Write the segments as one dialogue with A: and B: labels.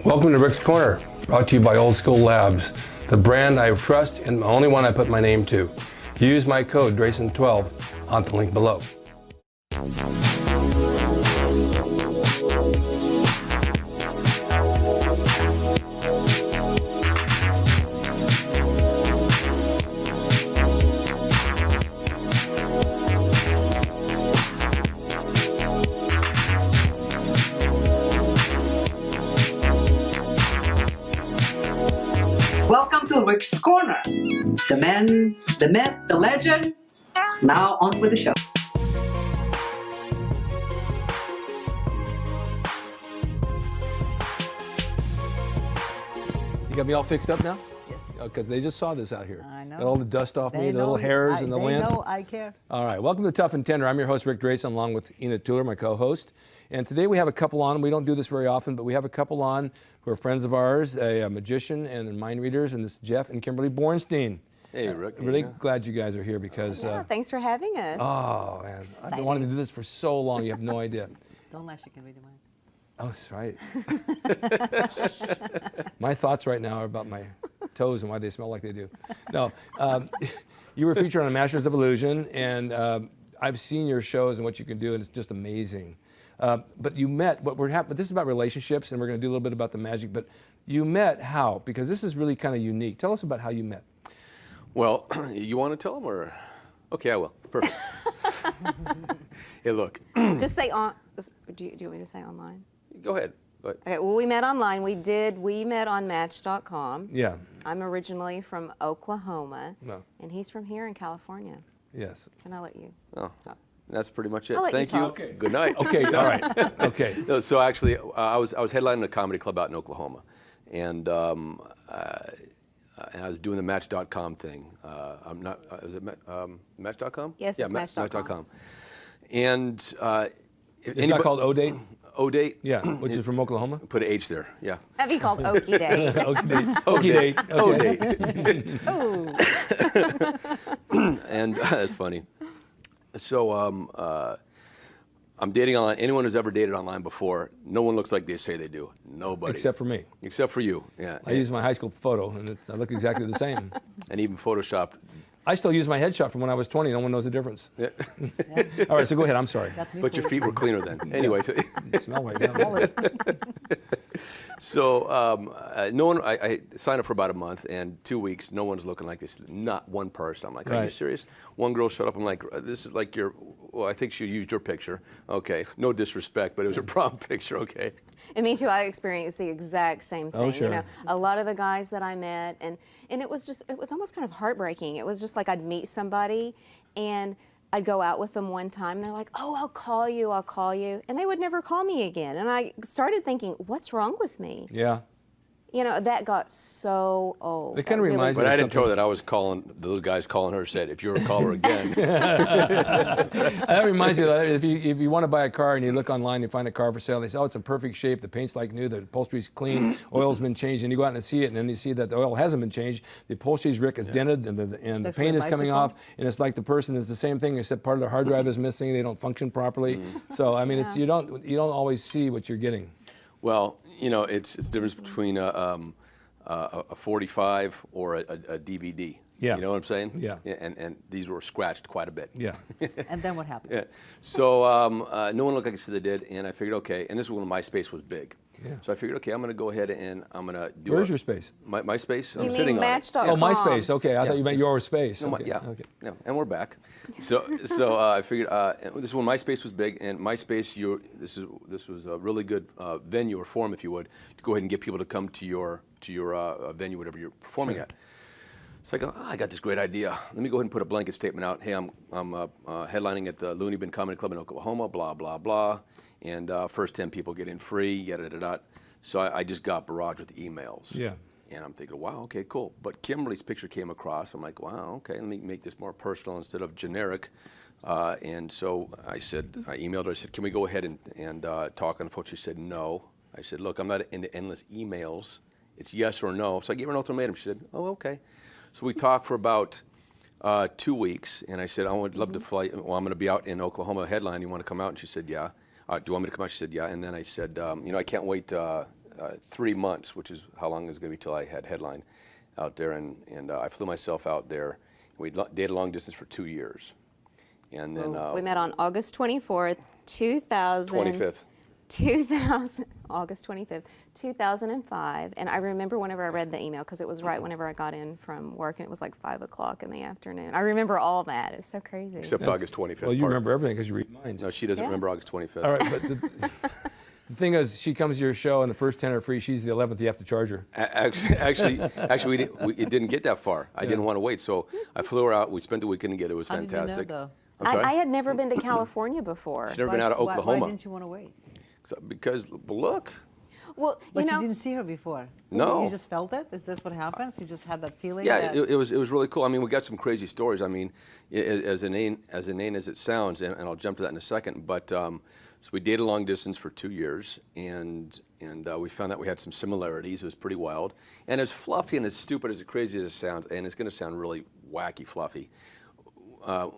A: Welcome to Rick's Corner, brought to you by Old School Labs, the brand I trust and the only one I put my name to. Use my code drasin12 on the link below.
B: Welcome to Rick's Corner. The man, the myth, the legend. Now on with the show.
A: You got me all fixed up now?
C: Yes.
A: Because they just saw this out here.
C: I know.
A: Got all the dust off me,
C: They
A: the little
C: know
A: hairs and the
C: they
A: lint.
C: know I care.
A: All right, welcome to Tough and Tender. I'm your host, Rick Drasin, along with Enid Tuller, my co-host. And today we have a couple on. We don't do this very often, but we have a couple on who are friends of ours, a magician and mind readers, and this is Jeff and Kimberly Bornstein.
D: Hey, Rick.
A: Really glad you guys are here because...
E: Yeah, thanks for having us.
A: oh, man. I've been wanting to do this for so long, you have no idea.
C: Don't let you can read mine.
A: Oh, that's right. My thoughts right now are about my toes and why they smell like they do. No, you were featured on Masters of Illusion, and I've seen your shows and what you can do, and it's just amazing. But you met, but this is about relationships, and we're going to do a little bit about the magic, but you met how? Because this is really kind of unique. Tell us about how you met.
D: Well, you want to tell them or? Okay, I will. Perfect. Hey, look.
E: Just say on. Do you want me to say online?
D: Go ahead.
E: Okay. Well, we met online. We met on Match.com.
A: Yeah.
E: I'm originally from Oklahoma,
A: No.
E: and he's from here in California.
A: Yes.
E: Can I let you?
D: Oh, that's pretty much it.
E: I'll let you
D: Thank you.
E: talk.
A: Okay.
D: Good night.
A: Okay, all right. Okay.
D: No, so actually, I was headlining a comedy club out in Oklahoma, and I was doing the Match.com thing. I'm not. Is it Match.com?
E: Yes,
D: yeah,
E: it's Match.com.
D: And
A: It's not called O-Date?
D: O-Date?
A: Yeah, which is from Oklahoma?
D: Put an H there. Yeah.
E: That'd be called Okie Day.
A: Okie Date. Okay.
D: O-Date. And that's funny. So I'm dating online. Anyone who's ever dated online before, no one looks like they say they do. Nobody.
A: Except for me.
D: Except for you. Yeah.
A: I use my high school photo, and I look exactly the same.
D: And even photoshopped.
A: I still use my headshot from when I was 20. No one knows the difference.
D: Yeah.
A: All right, so go ahead. I'm sorry.
D: But your feet were cleaner then. Anyway. So,
A: You smell right now.
D: so no one. I signed up for about a month, and 2 weeks. No one's looking like this. Not one person. I'm like, are you
A: Right.
D: serious? One girl showed up. I'm like, this is like your. Well, I think she used your picture. Okay. No disrespect, but it was a prom picture. Okay.
E: And me too. I experienced the exact same thing.
A: Oh, sure.
E: You know, a lot of the guys that I met, and it was almost kind of heartbreaking. It was just like I'd meet somebody, and I'd go out with them one time, and they're like, "Oh, I'll call you," and they would never call me again. And I started thinking, what's wrong with me?
A: Yeah.
E: You know, that got so old.
A: It kinda
E: That
A: reminds me
D: But
A: of
D: I didn't tell her
A: something-
D: that I was calling, those guys calling her said, if you ever call her again.
A: That reminds me that if you want to buy a car and you look online, you find a car for sale, they say, oh, it's in perfect shape, the paint's like new, the upholstery's clean, oil's been changed, and you go out and see it, and then you see that the oil hasn't been changed, the upholstery's ripped, it's dented, and the
C: like
A: paint
C: for
A: is
C: a
A: coming
C: bicycle?
A: off, and it's like the person is the same thing, except part of the hard drive is missing, they don't function properly. So, I mean, you don't always see what you're getting.
D: Well, you know, it's the difference between a 45 or a DVD.
A: Yeah.
D: You know what I'm saying?
A: Yeah.
D: And these were scratched quite a bit.
A: Yeah.
C: And then what happened?
D: Yeah. So no one looked like I said they did, and I figured, okay, and this was when MySpace was big.
A: Yeah.
D: So I figured, okay, I'm going to go ahead and I'm going to do
A: Where's your space?
D: My space?
E: You
D: I'm
E: mean
D: sitting on it.
E: Match.com?
A: Oh, MySpace, okay, I thought you meant your space.
D: No,
A: Okay.
D: yeah,
A: Okay.
D: yeah, and we're back. So I figured this is when MySpace was big, and MySpace, this was a really good venue or forum, if you would, to go ahead and get people to come to your venue, whatever you're performing at. So I go, I got this great idea. Let me go ahead and put a blanket statement out. Hey, I'm headlining at the Looney Bin Comedy Club in Oklahoma, blah, blah, blah. And first 10 people get in free, yada, yada, yada. So I just got barraged with emails.
A: Yeah.
D: And I'm thinking, wow, okay, cool. But Kimberly's picture came across. I'm like, wow, okay, let me make this more personal instead of generic. And so I emailed her, I said, can we go ahead and talk on the phone? She said, no. I said, look, I'm not into endless emails. It's yes or no. So I gave her an ultimatum. She said, oh, okay. So we talked for about 2 weeks, and I said, I would love to fly. Well, I'm going to be out in Oklahoma headline. You want to come out? And she said, yeah. Do you want me to come out? She said, yeah. And then I said, I can't wait 3 months, which is how long it was going to be till I had headline out there, and I flew myself out there. We dated long distance for 2 years, and then
E: We met on August 24th, 2000.
D: 25th.
E: 2000, August 25th, 2005. And I remember whenever I read the email, because it was right whenever I got in from work, and it was like 5 o'clock in the afternoon. I remember all that. It was so crazy.
D: Except August 25th.
A: Well, you
D: part.
A: remember everything because you read minds.
D: No, she doesn't
E: Yeah.
D: remember August 25th.
A: All right, but the thing is, she comes to your show and the first 10 are free. She's the 11th. You have to charge her.
D: Actually, it didn't get that far. I didn't want to wait, so I flew her out. We spent the weekend together. It was
C: How did you know,
D: fantastic.
C: though?
D: I'm sorry?
E: I had never been to California before.
D: She'd never been out of
C: Why
D: Oklahoma.
C: didn't you want to wait?
D: Because look,
E: Well,
C: But
E: you know,
C: you didn't see her before.
D: No.
C: You just felt it? Is this what happens? You just had that feeling?
D: yeah,
C: that,
D: it was really cool. I mean, we got some crazy stories. I mean, as inane as it sounds, and I'll jump to that in a second. But so we dated long distance for 2 years, and we found out we had some similarities. It was pretty wild, and as fluffy and as stupid as crazy as it sounds, and it's going to sound really wacky fluffy.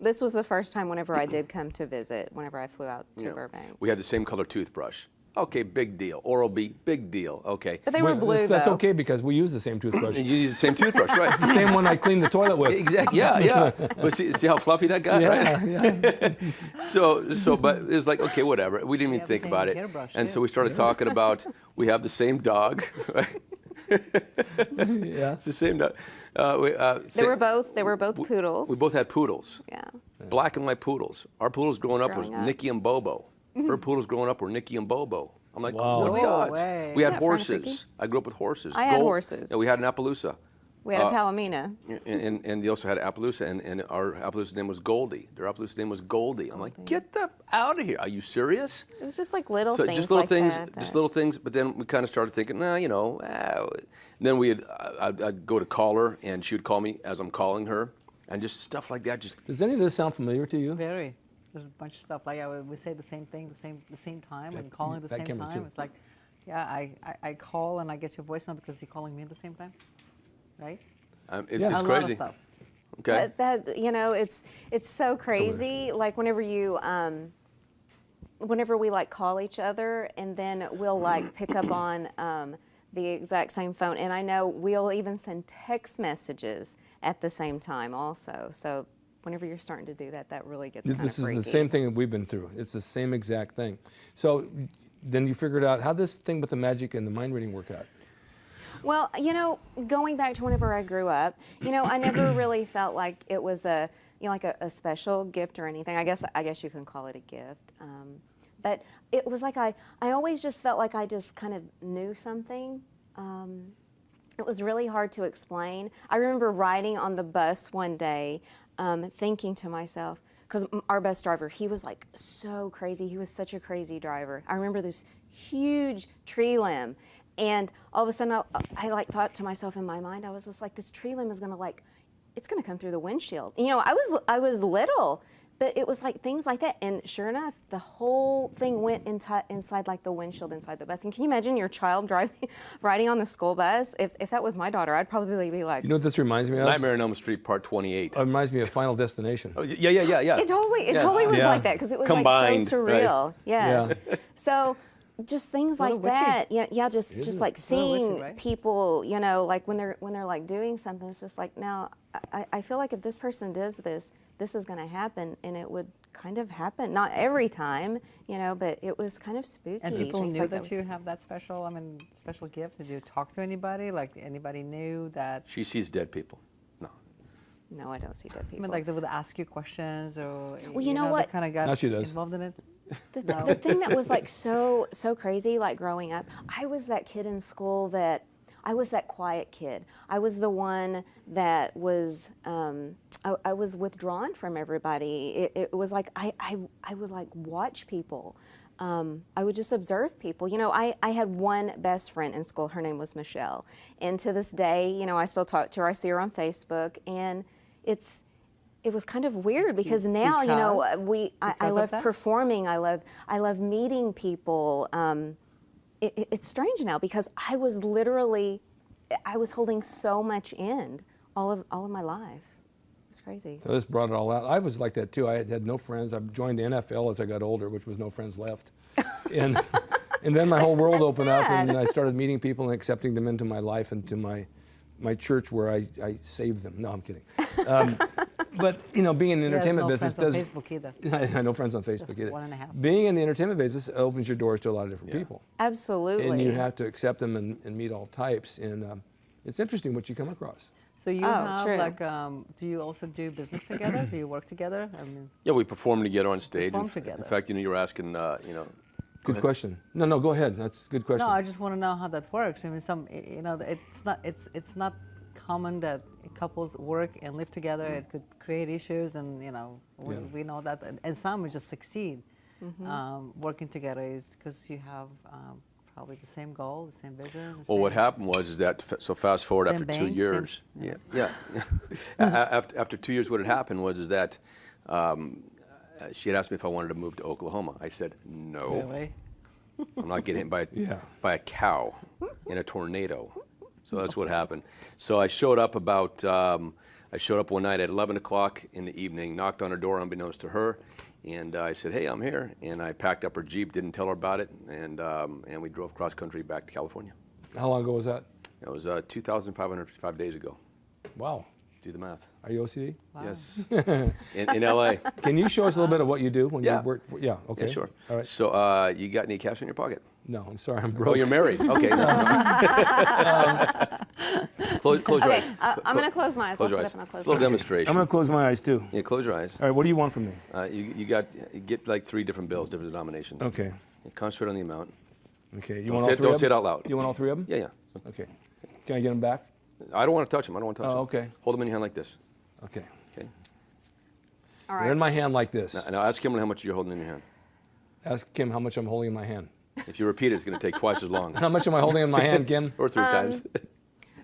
E: this was the first time whenever I did come to visit, whenever I flew out to
D: You know,
E: Burbank.
D: we had the same color toothbrush. Okay, big deal. Oral-B, big deal. Okay.
E: But they were
A: Wait,
E: blue,
A: that's
E: though.
A: okay because we use the same toothbrush.
D: And you use the same toothbrush, right?
A: The same one I clean the toilet with.
D: Exactly. Yeah, yeah. But see how fluffy that got, right?
A: Yeah, yeah.
D: But it was like, okay, whatever. We didn't even
C: have the
D: think
C: same
D: about it.
C: hairbrush,
D: And
C: too.
D: so we started talking about, we have the same dog. Right?
A: Yeah.
D: It's the same dog.
E: They were both poodles.
D: We both had poodles.
E: Yeah.
D: Black and white poodles. Our poodles growing up was
E: Growing up.
D: Nicky and Bobo. Her poodles growing up were Nicky and Bobo. I'm like,
A: Wow.
D: what are the
C: No
D: odds?
C: way.
D: We had
E: Isn't that fun, Ricky?
D: horses. I grew up with horses.
E: I had horses.
D: Yeah, we had an Appaloosa.
E: We had a Palomino.
D: And they also had Appaloosa, and our Appaloosa name was Goldie. Their Appaloosa name was Goldie. I'm like, get the out of here! Are you serious?
E: It was just like little
D: So
E: things
D: just little
E: like
D: things,
E: that.
D: just little things. But then we kind of started thinking, nah, you know. Then I'd go to call her, and she would call me as I'm calling her, and just stuff like that. Just
A: Does any of this sound familiar to you?
C: Very. There's a bunch of stuff. Like we say the same thing, the same time, and calling at the
A: that
C: same
A: camera,
C: time.
A: too.
C: It's like, yeah, I call and I get your voicemail because you're calling me at the same time, right?
D: it's
A: Yeah.
C: a lot of
D: crazy.
C: stuff.
D: Okay.
E: That you know, it's so crazy. Like whenever we like call each other, and then we'll like pick up on the exact same phone, and I know we'll even send text messages at the same time also. So whenever you're starting to do that, that really gets kind of
A: This is
E: freaky.
A: the same thing that we've been through. It's the same exact thing. So then you figured out how this thing with the magic and the mind reading work out.
E: Well, you know, going back to whenever I grew up, you know, I never really felt like it was like a special gift or anything. I guess you can call it a gift. But it was like I always just felt like I just kind of knew something. It was really hard to explain. I remember riding on the bus one day, thinking to myself, because our bus driver, he was like so crazy. He was such a crazy driver. I remember this huge tree limb. And all of a sudden, I like thought to myself in my mind, I was just like, this tree limb is gonna it's gonna come through the windshield. You know, I was little, but it was like things like that. And sure enough, the whole thing went inside like the windshield inside the bus. And can you imagine your child riding on the school bus? If that was my daughter, I'd probably be like,
A: You know what this reminds me of?
D: Nightmare on Elm Street, Part 28.
A: It reminds me of Final Destination.
D: Oh, yeah.
E: It totally was
A: Yeah.
E: like that because it was
D: Combined,
E: like so
D: right?
E: surreal. Yes.
A: Yeah.
E: So just things
C: Little
E: like
C: witchy.
E: that. Yeah, just like
C: Little witchy,
E: seeing
C: right?
E: people, you know, like when they're like doing something, it's just like, now I feel like if this person does this is going to happen, and it would kind of happen. Not every time, you know, but it was kind of spooky.
C: And people
E: things
C: knew
E: like
C: that you have that special gift. Did you talk to anybody? Like anybody knew that?
D: She sees dead people. No.
E: No, I don't see dead
C: I
E: people.
C: mean, like they would ask you questions, or
E: Well, you know what?
C: They kind of got
A: Now she does.
C: involved in it.
E: The thing that was like so crazy, like growing up, I was that kid in school I was that quiet kid. I was the one that was, I was withdrawn from everybody. It was like, I would like watch people. I would just observe people. You know, I had one best friend in school. Her name was Michelle. And to this day, you know, I still talk to her. I see her on Facebook. And it was kind of weird because now, you know, I
C: Because of
E: love
C: that?
E: performing. I love meeting people. It's strange now because I was holding so much in all of my life. It's crazy.
A: So this brought it all out. I was like that too. I had no friends. I joined the NFL as I got older, which was no friends left. And And then my whole world
E: That's
A: opened up, and
E: sad.
A: I started meeting people and accepting them into my life and to my church where I saved them. No, I'm kidding. But you know, being in the
C: He has
A: entertainment
C: no
A: business
C: friends
A: does.
C: on Facebook either.
A: I have no friends on Facebook either.
C: 1.5.
A: Being in the entertainment business opens your doors to a lot of different people,
E: Absolutely.
A: and you have to accept them and meet all types. And it's interesting what you come across.
C: So you
E: Oh,
C: have
E: true.
C: like, do you also do business together? Do you work together? I mean,
D: Yeah, we perform together on stage.
C: Perform
D: In
C: together.
D: fact, you were asking,
A: Good question. No, go ahead. That's a good question.
C: no, I just want to know how that works. I mean, it's not common that couples work and live together. It could create issues, and we know that. And some just succeed working together is because you have probably the same goal, the same vision.
D: well, what happened was that, so fast forward
C: Same
D: after
C: bank,
D: 2
C: same-
D: years. Yeah. After 2 years, what had happened was that she had asked me if I wanted to move to Oklahoma. I said, no.
C: Really?
D: I'm not getting hit by a cow in a tornado. So that's what happened. So I showed up one night at 11 o'clock in the evening, knocked on her door unbeknownst to her, and I said, hey, I'm here. And I packed up her Jeep, didn't tell her about it, and we drove cross country back to California.
A: How long ago was that?
D: It was 2,555 days ago.
A: Wow.
D: Do the math.
A: Are you OCD?
C: Wow.
D: Yes. in LA.
A: Can you show us a little bit of what you do when
D: Yeah.
A: you work? Yeah. Okay.
D: Yeah, sure.
A: All right.
D: So you got any cash in your pocket?
A: No, I'm sorry. I'm broke.
D: Oh, you're married. Okay. No. Close your
E: Okay,
D: eyes.
E: I'm going to close my eyes.
D: Close your
E: I'll
D: eyes.
E: sit up and I'll close
D: It's a little
E: my eyes.
D: demonstration.
A: I'm going to close my eyes too.
D: Yeah, close your eyes.
A: All right. What do you want from me?
D: You get like 3 different bills, different denominations.
A: Okay.
D: And concentrate on the amount.
A: Okay. You
D: Don't
A: want
D: say
A: all
D: it-
A: three?
D: don't
A: of
D: say it
A: them?
D: out loud.
A: You want all 3 of them?
D: Yeah.
A: Okay. Can I get them back?
D: I don't want to touch them. I don't want to touch
A: Oh,
D: them.
A: okay.
D: Hold them in your hand like this.
A: Okay.
D: Okay.
E: All
A: They're in
E: right.
A: my hand like this.
D: Now ask Kimberly how much you're holding in your hand.
A: Ask Kim how much I'm holding in my hand.
D: If you repeat it, it's going to take twice as long.
A: How much am I holding in my hand, Kim?
D: Or 3 times.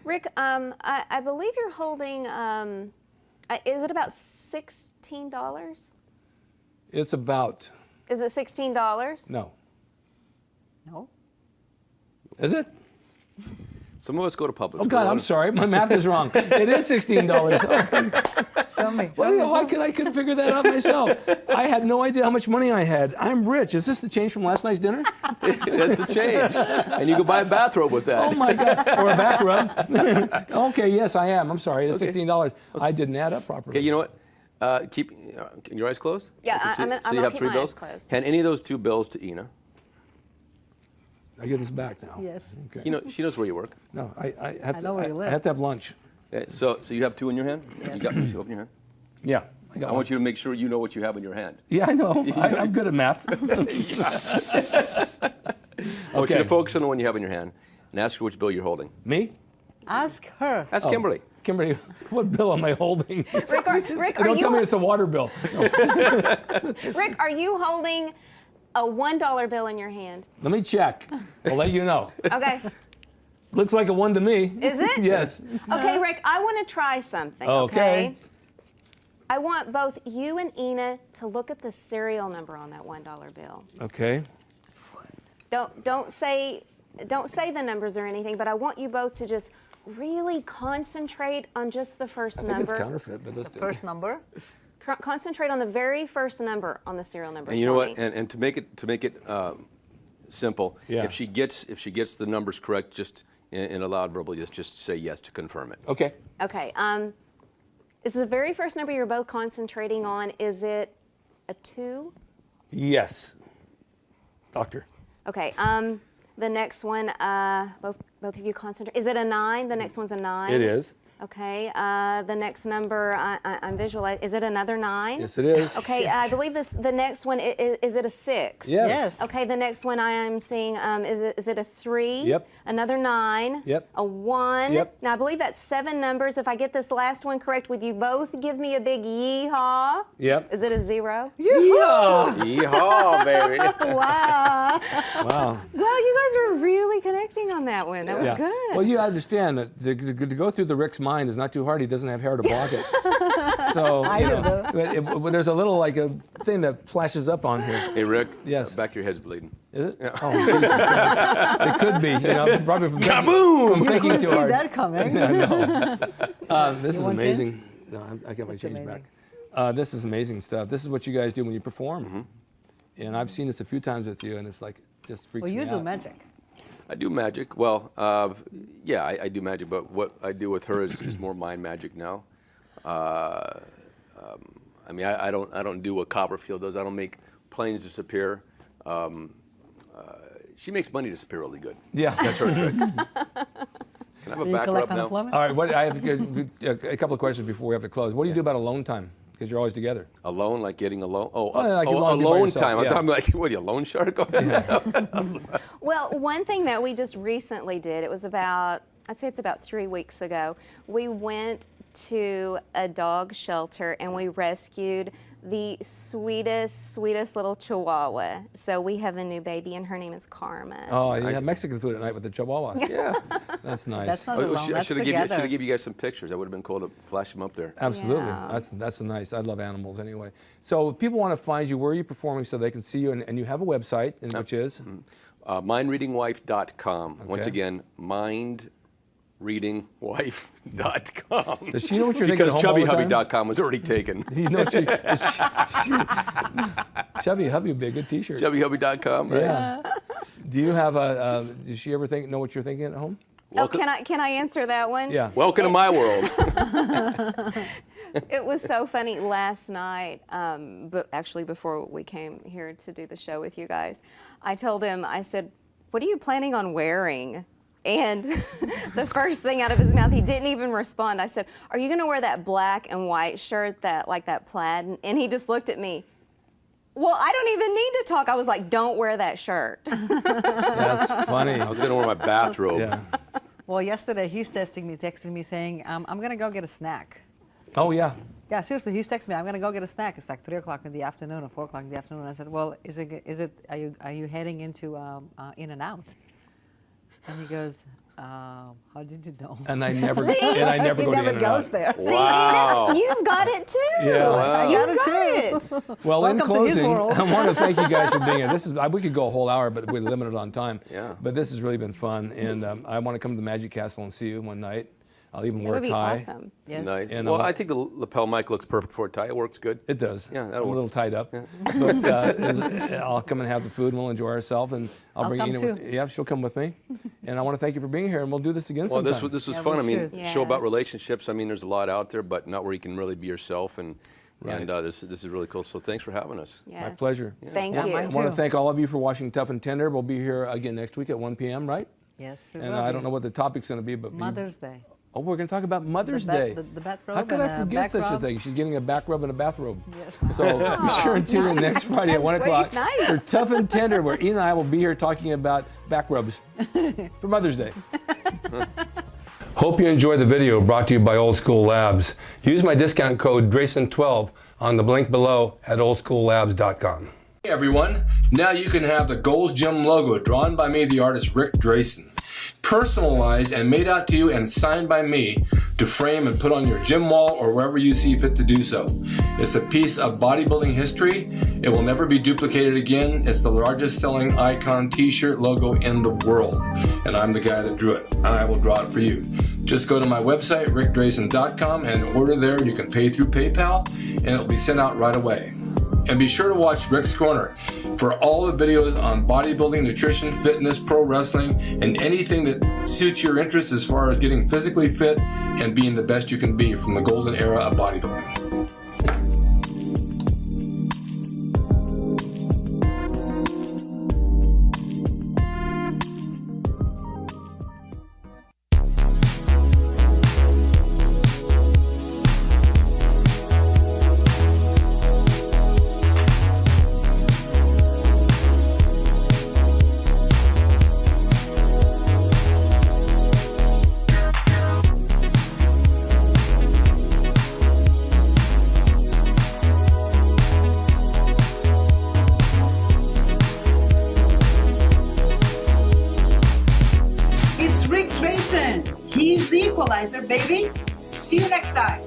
E: Rick, I believe you're holding, is it about $16?
A: It's about.
E: Is it $16?
A: No.
C: No?
A: Is it?
D: Some of us go to public
A: Oh
D: school.
A: God, I'm sorry. My math is wrong. It is $16.
C: Show me.
A: Why I couldn't figure that out myself? I had no idea how much money I had. I'm rich. Is this the change from last night's dinner?
D: That's the change. And you can buy a bathrobe with that.
A: Oh my God. Or a back rub. Okay, yes, I am. I'm sorry. It's $16. I didn't add up properly.
D: Okay, you know what? Keep your eyes closed.
E: Yeah,
D: Okay,
E: I'm
D: so
E: gonna
D: you have
E: keep
D: 3
E: my
D: bills.
E: eyes closed.
D: Hand any of those 2 bills to Ina.
A: I get this back now.
C: Yes.
A: Okay.
D: She knows where you work.
A: No, I have
C: I know where you live.
A: I have to have lunch.
D: Okay, so you have 2 in your hand. You got me. So open your hand.
A: Yeah. I got
D: I want you to make sure you know what you have in your hand.
A: Yeah, I know. I'm good at math.
D: I want you
A: Okay.
D: to focus on the one you have in your hand and ask her which bill you're holding.
A: Me?
C: Ask her.
D: Ask Kimberly.
A: Kimberly, what bill am I holding?
E: Rick,
A: Don't
E: are
A: tell me
E: you,
A: it's the water bill. No.
E: Rick, are you holding a $1 bill in your hand?
A: Let me check. I'll let you know.
E: Okay.
A: Looks like a 1 to me.
E: Is it?
A: Yes.
E: Okay, Rick, I want to try something.
A: Okay.
E: I want both you and Ina to look at the serial number on that $1 bill.
A: Okay.
E: Don't say the numbers or anything, but I want you both to just really concentrate on just the first
A: I think it's
E: number.
A: counterfeit, but let's do it.
C: First number.
E: Concentrate on the very first number on the serial number.
D: And you know
E: for
D: what?
E: me.
D: And to make it simple,
A: Yeah.
D: if she gets the numbers correct, just in a loud verbal, just say yes to confirm it.
A: Okay.
E: Okay. Is the very first number you're both concentrating on, is it a 2?
A: Yes. Doctor.
E: Okay. The next one, both of you concentrate. Is it a 9? The next one's a 9.
A: It is.
E: Okay. The next number, I'm visualizing. Is it another 9?
A: Yes, it is.
E: Okay. I believe the next one is it a 6?
A: Yes.
C: Yes.
E: Okay. The next one I am seeing is it a 3?
A: Yep.
E: Another 9.
A: Yep.
E: A 1.
A: Yep.
E: Now I believe that's 7 numbers. If I get this last one correct, would you both give me a big yeehaw?
A: Yep.
E: Is it a 0?
A: Yeah.
D: Yeehaw, baby.
E: Wow.
A: Wow.
E: Well, you guys are really connecting on that one. That was
A: Yeah.
E: good.
A: Well, you understand that to go through the Rick's mind is not too hard. He doesn't have hair to block it. So but there's a little like a thing that flashes up on here.
D: Hey, Rick.
A: Yes.
D: Back of your head's bleeding.
A: Is it? Oh, Jesus. It could be. Probably from
D: Kaboom!
A: thinking
C: Didn't
A: too
C: see
A: hard.
C: that coming.
A: This is
C: want
A: amazing. No, I got my
C: It's
A: change
C: amazing.
A: back. This is amazing stuff. This is what you guys do when you perform. And I've seen this a few times with you, and it's like just freaks
C: Well, you
A: me
C: do
A: out.
C: magic.
D: I do magic. Well, yeah, I do magic, but what I do with her is more mind magic now. I mean, I don't do what Copperfield does. I don't make planes disappear. She makes money disappear really good.
A: Yeah.
D: That's her trick. Can I have
C: So
D: a
C: you
D: back
C: collect
D: rub now?
C: unemployment?
A: All right. I have a couple of questions before we have to close. What do you do about alone time? Because you're always together.
D: Alone, like getting alone. Oh,
A: like alone by
D: alone
A: yourself,
D: time. I
A: yeah.
D: thought I'm like, what are you, a loan shark? Go ahead.
E: Well, one thing that we just recently did, it was about, I'd say it's about 3 weeks ago, we went to a dog shelter and we rescued the sweetest little Chihuahua. So we have a new baby and her name is Carmen.
A: Oh, you have Mexican food at night with the Chihuahua.
D: Yeah.
A: That's nice.
C: That's not
D: I
C: alone.
D: should
C: That's
D: have
C: together.
D: given you guys some pictures. That would have been cool to flash them up there.
A: Absolutely.
E: Yeah.
A: That's nice. I love animals anyway. So if people want to find you, where are you performing so they can see you? And you have a website, which is?
D: Mindreadingwife.com. Once
A: Okay.
D: again, mindreadingwife.com.
A: Does she know what you're thinking
D: Because
A: at home all the time?
D: chubbyhubby.com was already taken.
A: You know what Chubby Hubby would be a good T-shirt.
D: chubbyhubby.com, right?
A: Yeah. Do you have does she ever know what you're thinking at home?
D: Welcome,
E: Can I answer that one?
A: Yeah.
D: welcome to my world.
E: It was so funny last night, but actually before we came here to do the show with you guys, I told him, I said, what are you planning on wearing? And the first thing out of his mouth, he didn't even respond. I said, are you going to wear that black and white shirt, that plaid? And he just looked at me. Well, I don't even need to talk. I was like, don't wear that shirt.
A: That's funny.
D: I was going to wear my bathrobe.
A: Yeah.
C: Well, yesterday he's texting me saying, I'm going to go get a snack.
A: Oh yeah.
C: Yeah, seriously, he's texting me, I'm going to go get a snack. It's like 3 o'clock in the afternoon or 4 o'clock in the afternoon. I said, well, are you heading into In-N-Out? And he goes, how did you know?
A: And I never
E: See?
A: go to
C: He never
A: In-N-Out.
C: goes there.
D: Wow.
E: You've got it too.
A: Yeah. Wow.
E: You've
C: I got
E: got it.
A: Well, in
C: Welcome to his
A: closing,
C: world.
A: I want to thank you guys for being here. We could go a whole hour, but we're limited on time.
D: Yeah.
A: But this has really been fun, and I want to come to the Magic Castle and see you one night. I'll even
E: It
A: wear
E: would
A: a
E: be
A: tie.
E: awesome.
C: Yes.
D: Nice.
A: And
D: Well,
A: I'm-
D: I think the lapel mic looks perfect for a tie. It works good.
A: It does.
D: Yeah, that'll
A: I'm a
D: work.
A: little tied up, but I'll come and have the food, and we'll enjoy ourselves, and I'll bring
C: come
A: Ina.
C: too.
A: Yeah, she'll come with me, and I want to thank you for being here, and we'll do this again
D: Well,
A: sometime.
D: this was
C: Yeah,
D: fun.
C: we
D: I mean,
C: should.
D: show about
E: Yes.
D: relationships. I mean, there's a lot out there, but not where you can really be yourself. And
A: Right.
D: this is really cool. So thanks for having us.
E: Yes.
A: My pleasure.
E: Thank
C: Yeah,
E: you.
C: mine
A: I want to
C: too.
A: thank all of you for watching Tough and Tender. We'll be here again next week at 1 p.m., right?
C: Yes, we
A: And
C: will
A: I
C: be.
A: don't know what the topic's going to be, but
C: Mother's Day.
A: Oh, we're going to talk about Mother's
C: The ba-
A: Day.
C: the bathrobe
A: How could
C: and
A: I
C: a
A: forget
C: back
A: such a
C: rub.
A: thing? She's getting a back rub and a bathrobe.
C: Yes.
A: So be sure and tune in next Friday at 1
E: That's
A: o'clock
E: nice.
A: for Tough and Tender, where Ian and I will be here talking about back rubs for Mother's Day. Hope you enjoyed the video brought to you by Old School Labs. Use my discount code DRASIN12 on the link below at oldschoollabs.com. Hey everyone, now you can have the Gold's Gym logo drawn by me, the artist Rick Drasin. Personalized and made out to you and signed by me to frame and put on your gym wall or wherever you see fit to do so. It's a piece of bodybuilding history. It will never be duplicated again. It's the largest selling icon t-shirt logo in the world. And I'm the guy that drew it, and I will draw it for you. Just go to my website, rickdrasin.com, and order there. You can pay through PayPal, and it'll be sent out right away. And be sure to watch Rick's Corner for all the videos on bodybuilding, nutrition, fitness, pro wrestling, and anything that suits your interests as far as getting physically fit and being the best you can be from the golden era of bodybuilding.
B: It's Rick Drasin. He's the equalizer, baby. See you next time.